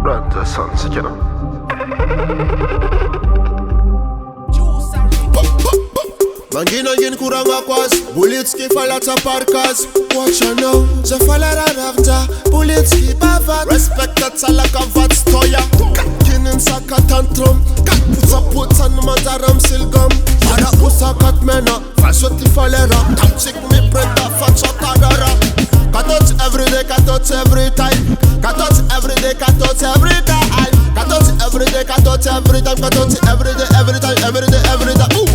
Brand sånn, sikkert da. Mangina yin kuranga kwas, Bulitski falata parkas. Watch you know, ze falara rafta, Bulitski bavat. Respecta talaka vat stoya, Kinin saka tantrum, Kat puta mandaram silgam. Para usa kat mena, Faswati falera, Tamchik mi preta facha tarara. Katotsa everyday, katotsa every time. Katotsa everyday, katotsa every time. Katotsa everyday, katotsa every time. Katotsa everyday, every time, everyday, every time. Ooh.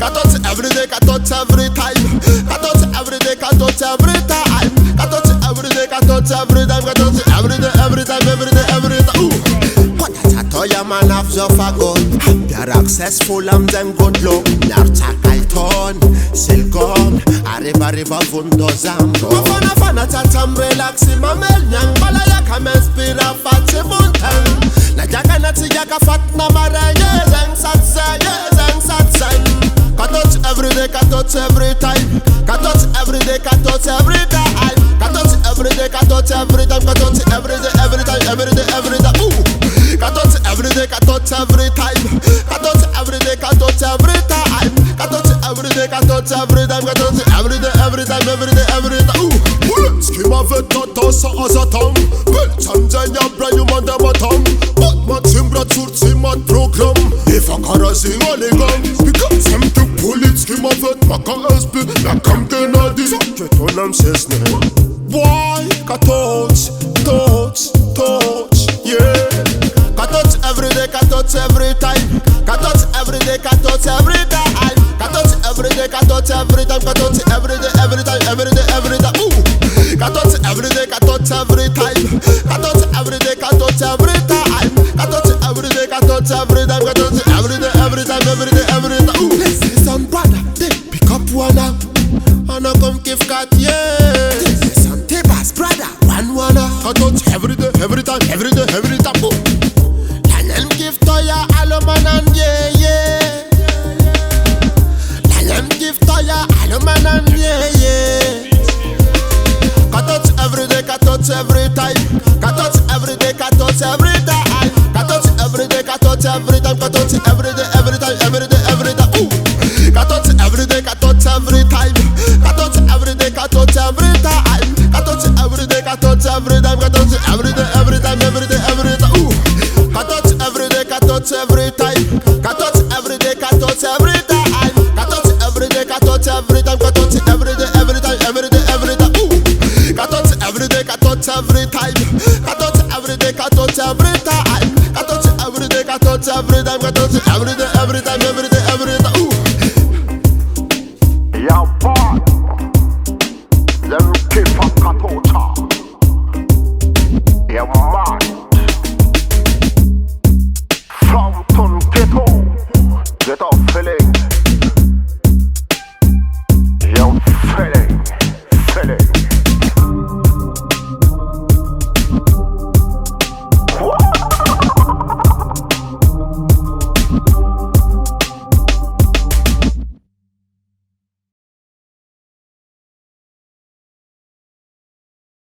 Katotsa everyday, katotsa every time. Katotsa everyday, katotsa every time. Katotsa everyday, katotsa every time. Katotsa everyday, every time, everyday, every time. Ooh. Toya man have zo fagot. They're successful and them good luck. Narta kaiton, silgom, arriba vundo zambo. Mafana tatam relaxi mamel nyang balaya kamespira fati buntan. Na jaka nati jaka fat na maranye zeng satsen. Katotsa everyday, katotsa every time. Katotsa everyday, katotsa every time. Katotsa everyday, katotsa every time. Katotsa everyday, every time, everyday, every time. Ooh. Katotsa everyday, katotsa every time. Katotsa everyday, katotsa every time. Katotsa everyday, katotsa every time. Katotsa everyday, every time, everyday, every time. Ooh. Schema vet totosa azatam. Bel Tanzania brayu mandamatam. But matimbra turtsi mat program. If I can't sing oligam, because I'm to pull it. Schema vet maka SP. La kam kenadi. Ketonam sesne. Boy, katotsa, yeah. Katotsa everyday, katotsa every time. Katotsa everyday, katotsa every time. Katotsa everyday, katotsa every time. Katotsa everyday, every time, everyday, every time. Ooh. Katotsa everyday, katotsa every time. Katotsa everyday, katotsa every time. Katotsa everyday, katotsa every time. Katotsa everyday, every time, everyday, every time. Ooh. Listen, brother, they pick up one up. And I come give cat, yeah. Listen, Tebas, brother, one up. Katotsa everyday, every time, everyday, every time. Ooh. Lanem give toya alomanan, yeah. Lanem give toya alomanan, yeah. Katotsa everyday, katotsa every time. Katotsa everyday, katotsa every time. Katotsa everyday, katotsa every time. Katotsa everyday, every time, every time.